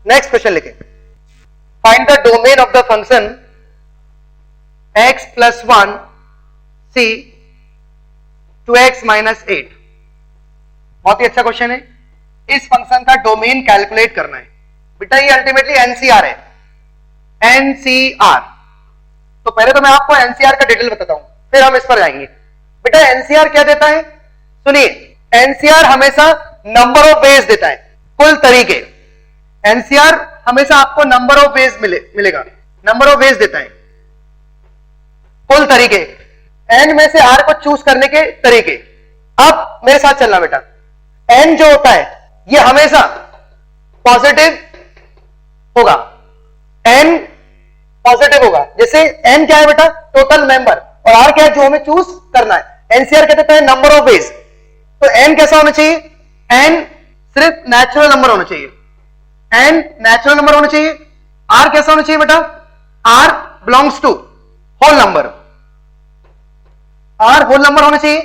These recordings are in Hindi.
नेक्स्ट क्वेश्चन लिखें, find the domain of the function x plus 1 c 2x minus 8। बहुत ही अच्छा क्वेश्चन है। इस फंक्शन का डोमेन कैलकुलेट करना है बेटा। ये अल्टीमेटली एनसीआर है, एनसीआर। तो पहले तो मैं आपको एनसीआर का डिटेल बताता हूं, फिर हम इस पर जाएंगे। बेटा एनसीआर क्या देता है? सुनिए, एनसीआर हमेशा नंबर ऑफ वेज देता है, कुल तरीके। एनसीआर हमेशा आपको नंबर ऑफ वेज मिलेगा, नंबर ऑफ वेज देता है, कुल तरीके, एन में से आर को चूज करने के तरीके। अब मेरे साथ चलना बेटा, एन जो होता है ये हमेशा पॉजिटिव होगा, एन पॉजिटिव होगा। जैसे एन क्या है बेटा? टोटल मेंबर, और आर क्या है? जो हमें चूज करना है। एनसीआर क्या देता है? Number of ways. तो एन कैसा होना चाहिए? एन सिर्फ नेचुरल नंबर होना चाहिए, एन नेचुरल नंबर होना चाहिए। आर कैसा होना चाहिए बेटा? R belongs to whole number, r whole number होना चाहिए।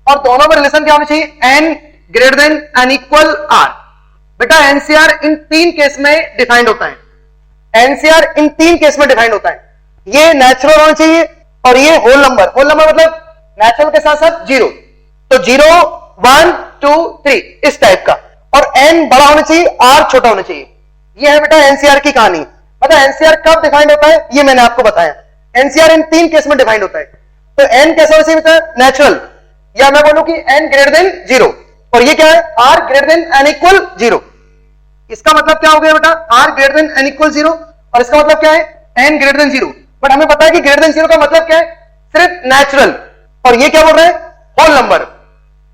और दोनों में रिलेशन क्या होना चाहिए? N greater than and equal r. बेटा एनसीआर इन तीन केस में डिफाइंड होता है, एनसीआर इन तीन केस में डिफाइंड होता है। ये नेचुरल होना चाहिए और ये होल नंबर। होल नंबर मतलब नेचुरल के साथ साथ जीरो, तो 0 1 2 3 इस टाइप का। और एन बड़ा होना चाहिए, आर छोटा होना चाहिए। ये है बेटा एनसीआर की कहानी। मतलब एनसीआर कब डिफाइंड होता है ये मैंने आपको बताया। एनसीआर इन तीन केस में डिफाइंड होता है। तो एन कैसा होना चाहिए बेटा? नेचुरल, या मैं बोलूं कि एन ग्रेटर देन 0, और ये क्या है? R greater than and equal 0। इसका मतलब क्या हो गया बेटा? R greater than and equal 0, और इसका मतलब क्या है? N greater then 0। बट हमें पता है कि ग्रेटर देन 0 का मतलब क्या है? सिर्फ नेचुरल, और ये क्या बोल रहे हैं? Whole number.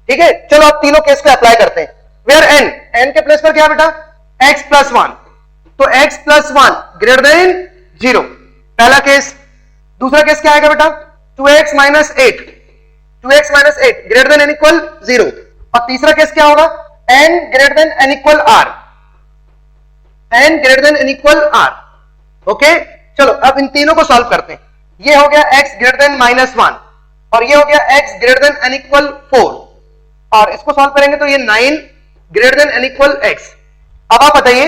ठीक है, चलो आप तीनों केस को अप्लाई करते हैं। वेयर एन, एन के प्लेस पर क्या बेटा? x प्लस 1, तो x प्लस 1 ग्रेटर देन 0, पहला केस। दूसरा केस क्या आएगा बेटा? 2x minus 8, 2x minus 8 greater than and equal 0। और तीसरा केस क्या होगा? n greater than and equal r, n greater than and equal r। Okay, चलो अब इन तीनों को सॉल्व करते हैं। ये हो गया x ग्रेटर देन माइनस 1, और ये हो गया x greater than and equal 4, और इसको सॉल्व करेंगे तो ये 9 greater than and equal x। अब आप बताइए,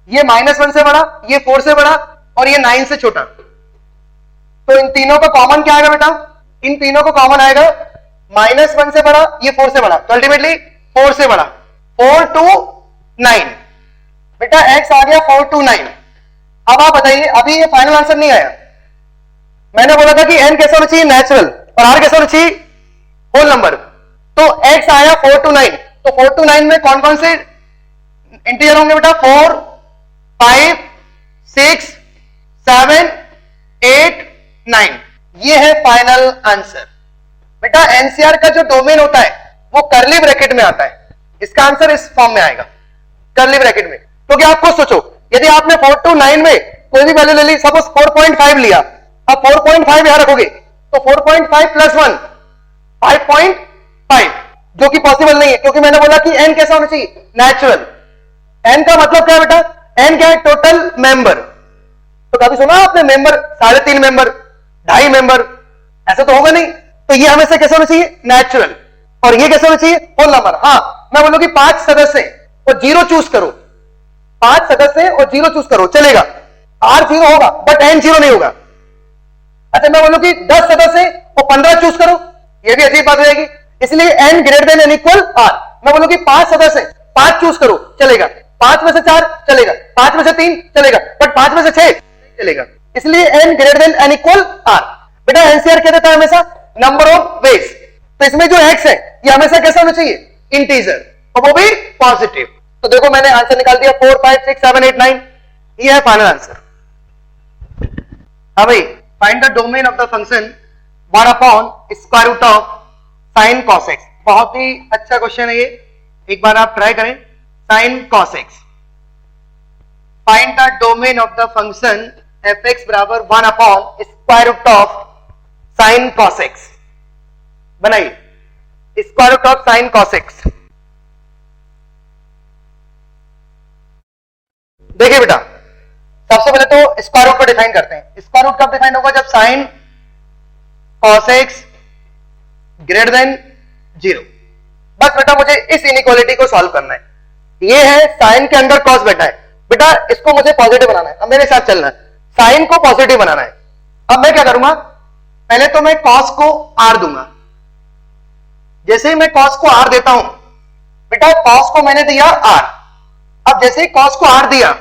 ये -1 से बड़ा, ये 4 से बड़ा, और ये 9 से छोटा, तो इन तीनों का कॉमन क्या आएगा बेटा? इन तीनों को कॉमन आएगा -1 से बड़ा, ये 4 से बड़ा, तो अल्टीमेटली 4 से बड़ा। 4 to 9 बेटा, x आ गया 4 to 9। अब आप बताइए, अभी ये फाइनल आंसर नहीं आया। मैंने बोला था कि n कैसा होना चाहिए? नेचुरल, और r कैसा होना चाहिए? Whole number. तो x आया 4 to 9, तो 4 to 9 में कौन कौन से इंटीजर होंगे बेटा? 4 5 6 7 8 9। ये है फाइनल आंसर। बेटा एनसीआर का जो डोमेन होता है वो कर्ली ब्रैकेट में आता है। इसका आंसर इस फॉर्म में आएगा, कर्ली ब्रैकेट में। क्योंकि आप खुद सोचो, यदि आपने 4 to 9 में कोई भी वैल्यू ले ली, सपोज 4.5 लिया, अब 4.5 यहां रखोगे तो 4.5 प्लस 1 5.5, जो कि पॉसिबल नहीं है, क्योंकि मैंने बोला कि n कैसा होना चाहिए? नेचुरल। n का मतलब क्या है बेटा? n क्या है? Total member. तो कभी सुना आपने मेंबर 3.5 मेंबर, 2.5 मेंबर? ऐसा तो होगा नहीं। तो ये हमेशा कैसा होना चाहिए? नेचुरल। और ये कैसा होना चाहिए? Whole number. हाँ, मैं बोलूं कि 5 सदस्य और 0 चूज करो, 5 सदस्य और 0 चूज करो, चलेगा। r 0 होगा बट n 0 नहीं होगा। अच्छा, मैं बोलूं कि 10 सदस्य और 15 चूज करो, ये भी अजीब बात हो जाएगी। इसलिए n greater than and equal r। मैं बोलूं कि 5 सदस्य 5 चूज करो, चलेगा। 5 में से 4 चलेगा, 5 में से 3 चलेगा, बट 5 में से 6 चलेगा। इसलिए n greater than and equal r। बेटा एनसीआर क्या देता है? हमेशा नंबर ऑफ वेज। तो इसमें जो x है ये हमेशा कैसा होना चाहिए? इंटीजर, और वो भी पॉजिटिव। तो देखो मैंने आंसर निकाल दिया, 4 5 6 7 8 9। ये है फाइनल आंसर। हाँ भाई, find the domain of the function 1 upon square root of sine cos x. बहुत ही अच्छा क्वेश्चन है ये, एक बार आप ट्राई करें। Sine cos x, find the domain of the function f x बराबर 1 upon square root of sine cos x. बनाइए, square root of sine cos x. देखिए बेटा, सबसे पहले तो स्क्वायर रूट को डिफाइन करते हैं। स्क्वायर रूट कब डिफाइन होगा? जब sign cos x greater than 0। बस बेटा मुझे इस इनइक्वालिटी को सॉल्व करना है। ये है साइन के अंदर कॉस बैठा है, बेटा इसको मुझे पॉजिटिव बनाना है, अब मेरे साथ चलना है, साइन को पॉजिटिव बनाना है। अब मैं क्या करूंगा, पहले तो मैं कॉस को आर दूंगा। जैसे ही मैं कॉस को आर देता हूं, बेटा कॉस को मैंने दिया आर, अब जैसे ही कॉस को आर दिया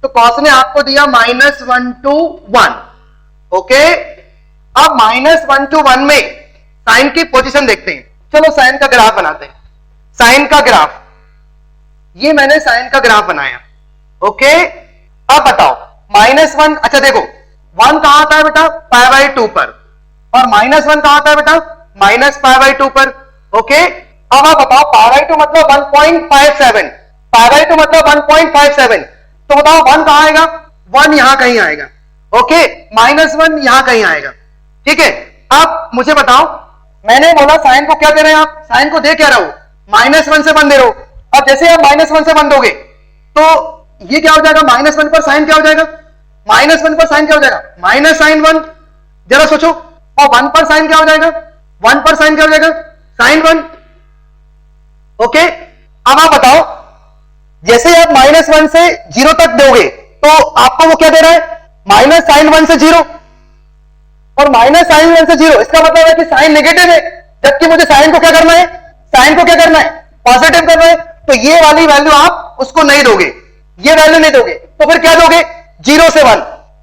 तो कॉस ने आपको दिया -1 to 1, ओके। अब -1 to 1 में साइन की पोजीशन देखते हैं। चलो साइन का ग्राफ बनाते हैं। साइन का ग्राफ, ये मैंने साइन का ग्राफ बनाया, ओके। अब बताओ -1, अच्छा देखो 1 कहां आता है बेटा, π/2 पर, और -1 कहां आता है बेटा, -π/2 पर, ओके। अब आप बताओ π/2 मतलब 1.57, π/2 मतलब 1.57, तो बताओ 1 कहां आएगा, 1 यहां कहीं आएगा, ओके। -1 यहां कहीं आएगा, ठीक है। अब मुझे बताओ, मैंने बोला साइन को क्या दे रहे हैं आप, साइन को दे क्या रहे हो, -1 से 1 दे रहे हो। अब जैसे आप -1 से 1 दोगे तो ये क्या हो जाएगा, -1 पर साइन क्या हो जाएगा, -1 पर साइन क्या हो जाएगा, -sin1, जरा सोचो। और 1 पर साइन क्या हो जाएगा, 1 पर साइन क्या हो जाएगा, sin1, ओके। अब आप बताओ, जैसे आप -1 से 0 तक दोगे तो आपको वो क्या दे रहा है, -sin1 से 0, और -sin1 से 0, इसका मतलब है कि साइन नेगेटिव है, जबकि मुझे साइन को क्या करना है, साइन को क्या करना है, पॉजिटिव करना है। तो ये वाली वैल्यू आप उसको नहीं दोगे, ये वैल्यू नहीं दोगे, तो फिर क्या दोगे, 0 से 1।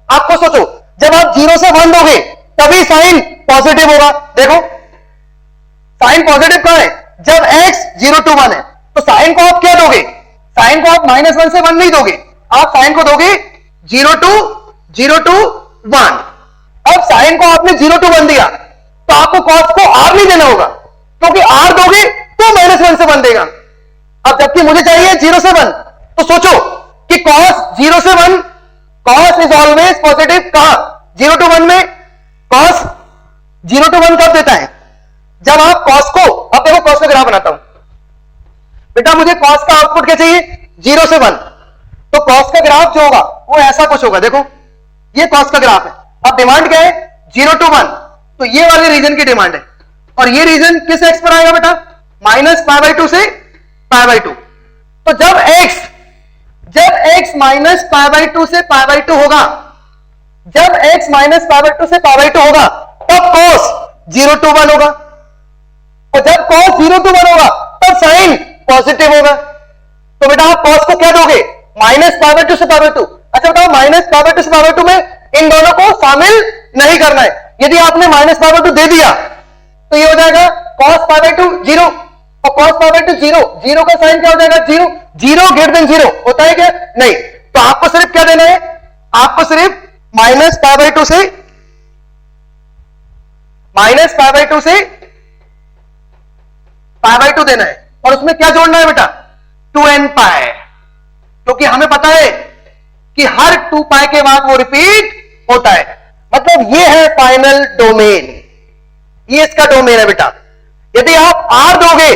आपको सोचो, जब आप 0 से 1 दोगे तभी साइन पॉजिटिव होगा। देखो साइन पॉजिटिव कहां है, जब x 0 to 1 है, तो साइन को आप क्या दोगे, साइन को आप -1 से 1 नहीं दोगे, आप साइन को दोगे 0 to 1। अब साइन को आपने 0 to 1 दिया तो आपको कॉस को r नहीं देना होगा, क्योंकि r दोगे तो -1 से 1 देगा। अब जबकि मुझे चाहिए 0 से 1, तो सोचो कि cos 0 से 1, cos इज ऑलवेज पॉजिटिव, कहां 0 to 1 में, cos 0 to 1 कब देता है, जब आप cos को, अब देखो cos का ग्राफ बनाता हूं बेटा, मुझे cos का आउटपुट क्या चाहिए, 0 से 1, तो cos का ग्राफ जो होगा वो ऐसा कुछ होगा। देखो ये cos का ग्राफ है, अब डिमांड क्या है, 0 to 1, तो ये वाले रीजन की डिमांड है, और ये रीजन किस x पर आएगा बेटा, -π/2 से π/2। तो जब x -π/2 से π/2 होगा, जब x -π/2 से π/2 होगा, तब cos 0 to 1 होगा, और जब cos 0 to 1 होगा तब साइन पॉजिटिव होगा। तो बेटा आप cos को क्या दोगे, -π/2 से π/2। अच्छा बताओ, -π/2 से π/2 में इन दोनों को शामिल नहीं करना है। यदि आपने -π/2 दे दिया तो ये हो जाएगा cos π/2 0, और cos π/2 0, 0 का साइन क्या हो जाएगा, 0, 0 > 0 होता है क्या, नहीं। तो आपको सिर्फ क्या देना है, आपको सिर्फ -π/2 से π/2 देना है, और उसमें क्या जोड़ना है बेटा, 2nπ, क्योंकि हमें पता है कि हर 2π के बाद वो रिपीट होता है। मतलब ये है फाइनल डोमेन, ये इसका डोमेन है बेटा। यदि आप r दोगे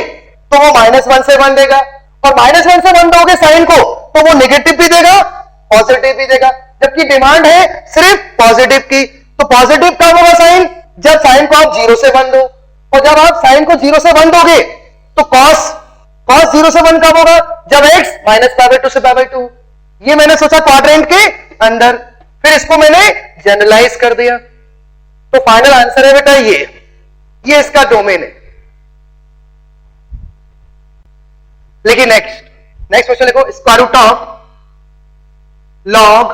तो वो -1 से 1 देगा, और -1 से 1 दोगे साइन को तो वो नेगेटिव भी देगा पॉजिटिव भी देगा, जबकि डिमांड है सिर्फ पॉजिटिव की। तो पॉजिटिव कब होगा साइन, जब साइन को आप 0 से 1 दो, और जब आप साइन को 0 से 1 दोगे तो cos 0 से 1 कब होगा, जब x -π/2 से π/2। ये मैंने सोचा क्वाड्रेंट के अंदर, फिर इसको मैंने जनरलाइज कर दिया, तो फाइनल आंसर है बेटा ये इसका डोमेन है। लेकिन नेक्स्ट क्वेश्चन देखो, square root of log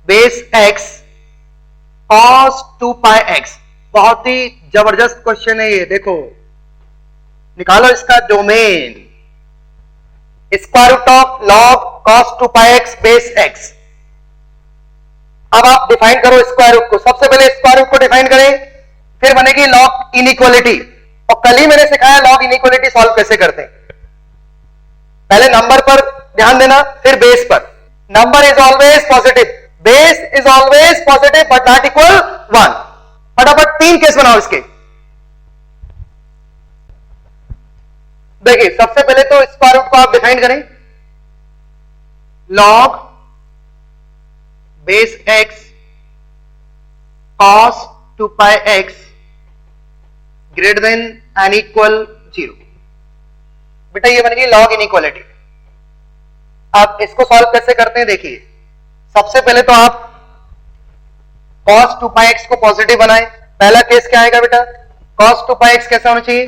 base x cos 2πx, बहुत ही जबरदस्त क्वेश्चन है ये। देखो निकालो इसका domain, square root of log cos 2πx base x। अब आप डिफाइन करो स्क्वायर रूट को, सबसे पहले स्क्वायर रूट को डिफाइन करें, फिर बनेगी log इनइक्वालिटी। और कल ही मैंने सिखाया log इनइक्वालिटी सॉल्व कैसे करते हैं। पहले नंबर पर ध्यान देना, फिर बेस पर। Number is always positive, base is always positive but not equal 1। फटाफट 3 केस बनाओ इसके। देखिए सबसे पहले तो स्क्वायर रूट को आप डिफाइन करें, log base x cos 2πx greater than and equal 0। बेटा ये बनेगी log इनइक्वालिटी। अब इसको सॉल्व कैसे करते हैं देखिए, सबसे पहले तो आप cos 2 pi x को पॉजिटिव बनाए। पहला केस क्या आएगा बेटा, cos 2 pi x कैसा होना चाहिए,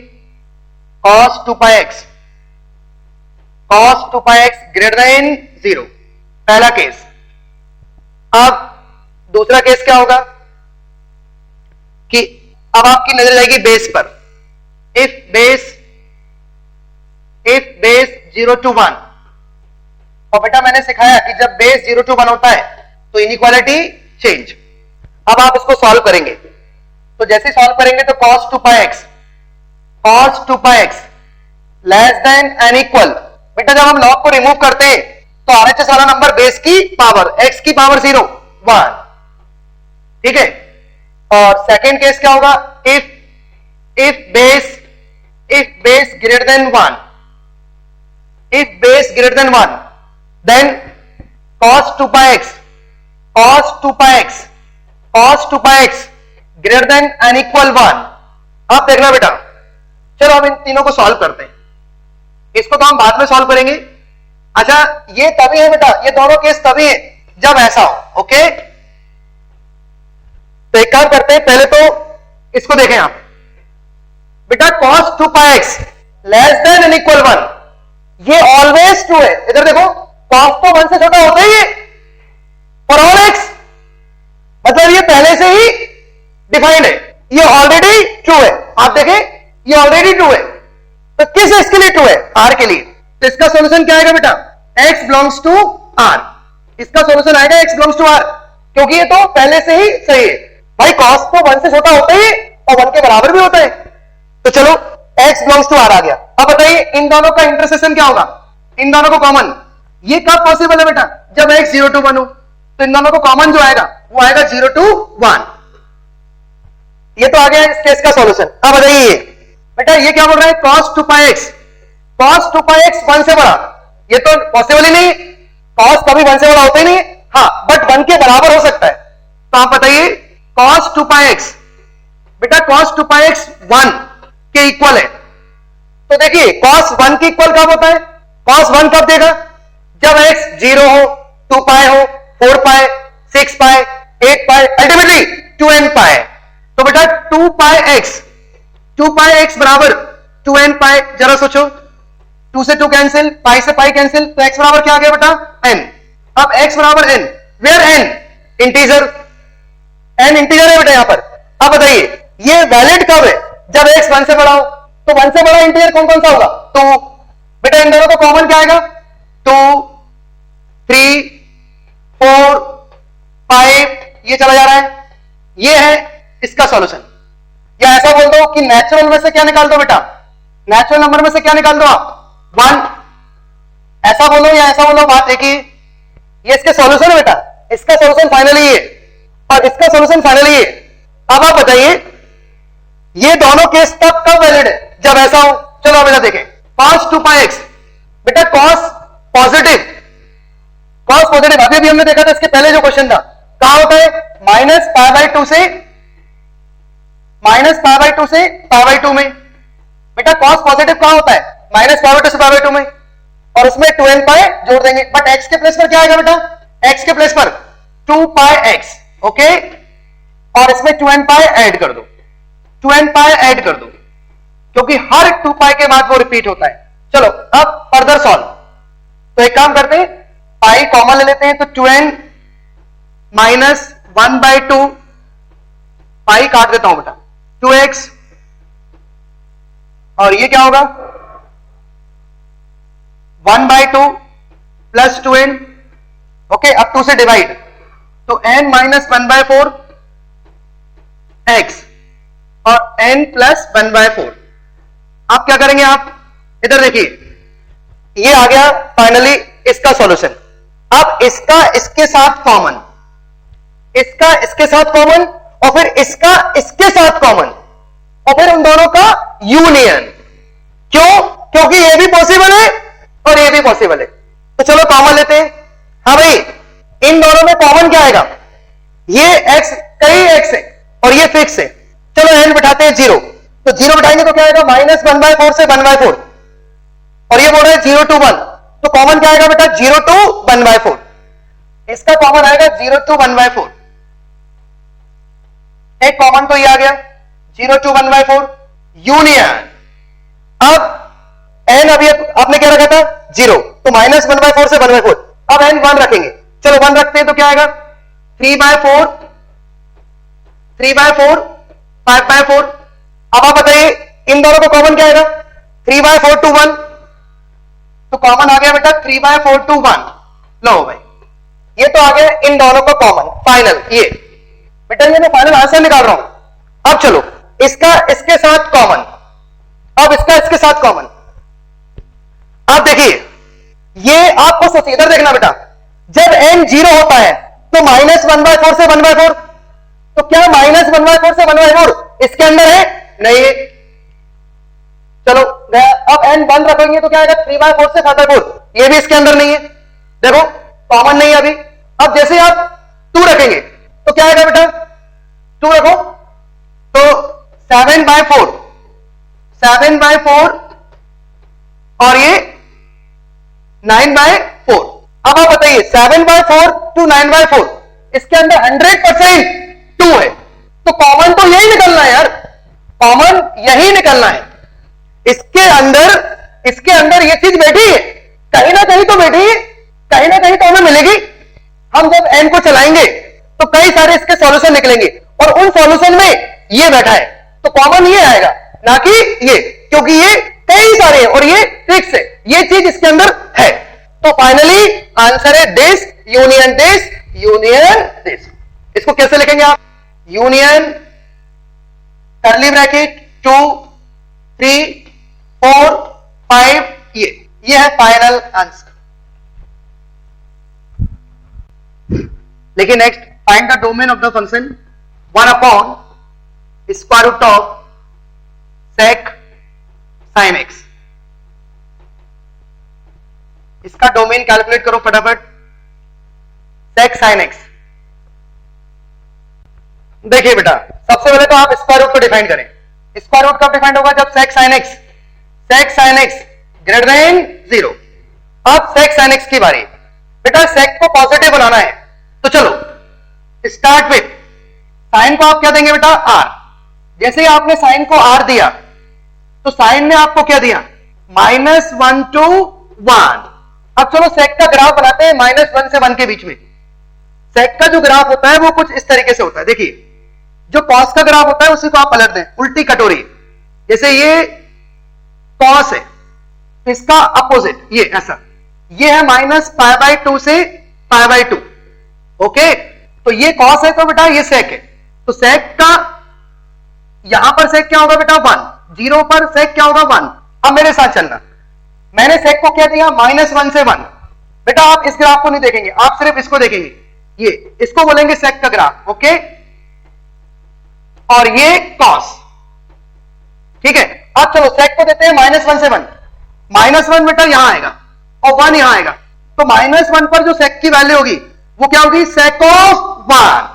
cos 2 pi x greater then 0, पहला केस। अब दूसरा केस क्या होगा कि अब आपकी नजर जाएगी बेस पर, इफ बेस 0 to 1, और बेटा मैंने सिखाया कि जब बेस 0 to 1 होता है तो इनइक्वालिटी चेंज। अब आप इसको सॉल्व करेंगे, तो जैसे सॉल्व करेंगे तो cos 2 pi x less than and equal, बेटा जब हम लॉग को रिमूव करते हैं तो RHS वाला नंबर बेस की पावर x की पावर 0 1, ठीक है। और सेकेंड केस क्या होगा, if base greater than 1, then cos 2 pi x greater than and equal 1। अब देखना बेटा, चलो अब इन तीनों को सॉल्व करते हैं, इसको तो हम बाद में सॉल्व करेंगे। अच्छा ये तभी है बेटा, ये दोनों केस तभी है जब ऐसा हो, ओके। तो एक काम करते हैं, पहले तो इसको देखें आप बेटा, cos 2 pi x less than and equal 1, ये ऑलवेज ट्रू है। इधर देखो, cos तो 1 से छोटा होता ही है फॉर ऑल x, मतलब ये पहले से ही डिफाइंड है, ये ऑलरेडी ट्रू है। आप देखें ये ऑलरेडी ट्रू है, तो किस x के लिए ट्रू है, r के लिए। तो इसका सॉल्यूशन क्या आएगा बेटा, x बिलोंग्स टू r, इसका सॉल्यूशन आएगा x बिलोंग्स टू r, क्योंकि ये तो पहले से ही सही है भाई। cos तो 1 से छोटा होता ही और 1 के बराबर भी होता है, तो चलो x बिलोंग्स टू r आ गया। अब बताइए इन दोनों का इंटरसेक्शन क्या होगा, इन दोनों को कॉमन, ये कब पॉसिबल है बेटा, जब x 0 to 1 हो, तो इन दोनों को कॉमन जो आएगा वो आएगा 0 to 1। ये तो आ गया इस केस का सॉल्यूशन। अब बताइए बेटा ये क्या बोल रहा है, cos 2 pi x 1 से बड़ा, ये तो पॉसिबल ही नहीं, cos कभी 1 से बड़ा होता ही नहीं, हाँ बट 1 के बराबर हो सकता है। तो आप बताइए cos 2 pi x, बेटा cos 2 pi x 1 के इक्वल है, तो देखिए cos 1 के इक्वल कब होता है, cos 1 कब देगा, जब x 0 हो, 2 pi हो, 4 pi, 6 pi, 8 pi, ultimately 2n pi। तो बेटा 2 pi x बराबर 2n pi, जरा सोचो, 2 से 2 कैंसिल, पाई से पाई कैंसिल, तो x बराबर क्या आ गया बेटा n। अब x बराबर n, where n integer, n integer है बेटा यहां पर। अब बताइए ये वैलिड कब है, जब x 1 से बड़ा हो, तो 1 से बड़ा इंटीजर कौन कौन सा होगा, तो बेटा इन दोनों को कॉमन क्या आएगा, 2 3 4 5, ये चला जा रहा है, ये है इसका सॉल्यूशन। या ऐसा बोल दो कि नेचुरल में से क्या निकाल दो बेटा, नेचुरल नंबर में से क्या निकाल दो आप, 1, ऐसा बोलो या ऐसा बोलो, बात एक ही। ये इसके सॉल्यूशन है बेटा, इसका सॉल्यूशन फाइनली ये और इसका सॉल्यूशन फाइनली ये। अब आप बताइए ये दोनों केस तब कब वैलिड है, जब ऐसा हो। चलो बेटा देखें, cos 2 pi x, बेटा cos पॉजिटिव अभी भी हमने देखा था, इसके पहले जो क्वेश्चन था कहां होता है, माइनस π/2 से π/2 में। बेटा cos पॉजिटिव कहां होता है, माइनस π/2 से π/2 में, और उसमें 2n pi जोड़ देंगे, बट x के प्लेस पर क्या आएगा बेटा, x के प्लेस पर 2 pi x, ओके, और इसमें 2n pi ऐड कर दो, 2n pi ऐड कर दो, क्योंकि हर 2 pi के बाद वो रिपीट होता है। चलो अब फर्दर सॉल्व, तो एक काम करते हैं, पाई कॉमन ले लेते हैं, तो 2n माइनस 1/2, पाई काट देता हूं बेटा, 2x, और ये क्या होगा 1/2 प्लस 2n, ओके। अब 2 से डिवाइड, तो n माइनस 1/4 x और n प्लस 1/4। आप क्या करेंगे, आप इधर देखिए, ये आ गया फाइनली इसका सॉल्यूशन। अब इसका इसके साथ कॉमन, इसका इसके साथ कॉमन, और फिर इसका इसके साथ कॉमन, और फिर उन दोनों का यूनियन। क्यों, क्योंकि ये भी पॉसिबल है और ये भी पॉसिबल है। तो चलो कॉमन लेते हैं। हाँ भाई, इन दोनों में कॉमन क्या आएगा, ये x कई x है और ये फिक्स है। चलो n बिठाते हैं 0, तो 0 बिठाएंगे तो क्या आएगा, माइनस 1/4 से 1/4, और ये बोल रहा है 0 to 1, तो कॉमन क्या आएगा बेटा 0 to 1/4, इसका कॉमन आएगा 0 to 1/4, एक कॉमन तो ये आ गया 0 to 1/4 यूनियन। अब n अभी आपने क्या रखा था 0, तो -1/4 से 1/4, अब n 1 रखेंगे, चलो 1 रखते हैं तो क्या आएगा 3/4, 3/4, 5/4। अब आप बताइए इन दोनों को कॉमन क्या आएगा 3/4 to 1, तो कॉमन आ गया बेटा 3/4 to 1। लो भाई ये तो आ गया इन दोनों का कॉमन फाइनल, ये बेटा ये मैं फाइनल आंसर निकाल रहा हूं। अब चलो इसका इसके साथ कॉमन, अब इसका इसके साथ कॉमन। आप देखिए ये आपको सोचिए इधर देखना बेटा, जब n 0 होता है तो -1/4 से 1/4, तो क्या -1/4 से 1/4 इसके अंदर है? नहीं। चलो अब n 1 रखेंगे तो क्या आएगा 3/4 से 5/4, ये भी इसके अंदर नहीं है, देखो कॉमन नहीं है अभी। अब जैसे आप 2 रखेंगे तो क्या आएगा बेटा 2 रखो तो 7/4, 7/4 और ये 9/4। अब आप बताइए 7/4 to 9/4 इसके अंदर 100% 2 है, तो कॉमन तो यही निकलना है यार, कॉमन यही निकलना है। इसके अंदर ये चीज बैठी है, कहीं ना कहीं तो बैठी है, कहीं ना कहीं तो हमें मिलेगी। हम जब n को चलाएंगे तो कई सारे इसके सॉल्यूशन निकलेंगे और उन सॉल्यूशन में ये बैठा है, तो कॉमन ये आएगा ना कि ये, क्योंकि ये कई सारे हैं और ये फिक्स है, ये चीज इसके अंदर है। तो फाइनली आंसर है this union this union this. इसको कैसे लिखेंगे आप? यूनियन कर्ली ब्रैकेट 2 3 4 5, ये है फाइनल आंसर। लेकिन next find the domain of the function 1/√of sec sin x। इसका डोमेन कैलकुलेट करो फटाफट, sec sin x। देखिए बेटा सबसे पहले तो आप स्क्वायर रूट को डिफाइन करें। स्क्वायर रूट कब डिफाइन होगा? जब sec sin x greater then 0। अब sec sin x की बारी, बेटा sec को पॉजिटिव बनाना है, तो चलो स्टार्ट विथ साइन को आप क्या देंगे बेटा r। जैसे ही आपने साइन को r दिया तो साइन ने आपको क्या दिया -1 to 1। अब चलो sec का ग्राफ बनाते हैं -1 से 1 के बीच में। sec का जो ग्राफ होता है वो कुछ इस तरीके से होता है, देखिए जो cos का ग्राफ होता है उसी को आप पलट दें उल्टी कटोरी, जैसे ये cos है इसका अपोजिट ये ऐसा, ये है -π/2 से π/2। ओके, तो ये cos है तो बेटा ये sec है, तो sec का यहां पर sec क्या होगा बेटा 1, 0 पर sec क्या होगा 1। अब मेरे साथ चलना, मैंने sec को क्या दिया -1 से 1। बेटा आप इस ग्राफ को नहीं देखेंगे, आप सिर्फ इसको देखेंगे, ये इसको बोलेंगे sec का ग्राफ। ओके, और ये cos, ठीक है। अब चलो sec को देते हैं -1 से 1, -1 बेटा यहां आएगा और 1 यहां आएगा, तो -1 पर जो sec की वैल्यू होगी वो क्या होगी sec ऑफ 1,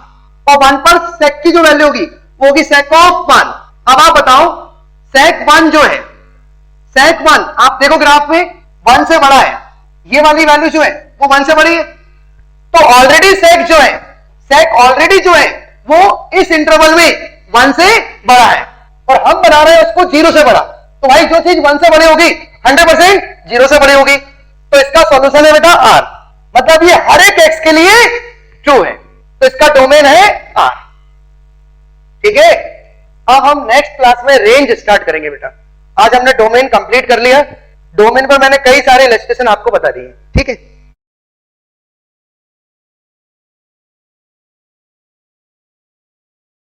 और 1 पर sec की जो वैल्यू होगी वो होगी sec ऑफ 1। अब आप बताओ sec 1 जो है, sec 1 आप देखो ग्राफ में 1 से बड़ा है, ये वाली वैल्यू जो है वो 1 से बड़ी है, तो ऑलरेडी sec जो है, sec ऑलरेडी जो है वो इस इंटरवल में 1 से बड़ा है, और हम बना रहे हैं उसको 0 से बड़ा, तो भाई जो चीज 1 से बड़ी होगी 100% 0 से बड़ी होगी, तो इसका सॉल्यूशन है बेटा r, मतलब ये हर एक x के लिए ट्रू है, तो इसका डोमेन है r। ठीक है, अब हम नेक्स्ट क्लास में रेंज स्टार्ट करेंगे बेटा। आज हमने डोमेन कंप्लीट कर लिया, डोमेन पर मैंने कई सारे इलस्ट्रेशन आपको बता दिए। ठीक है।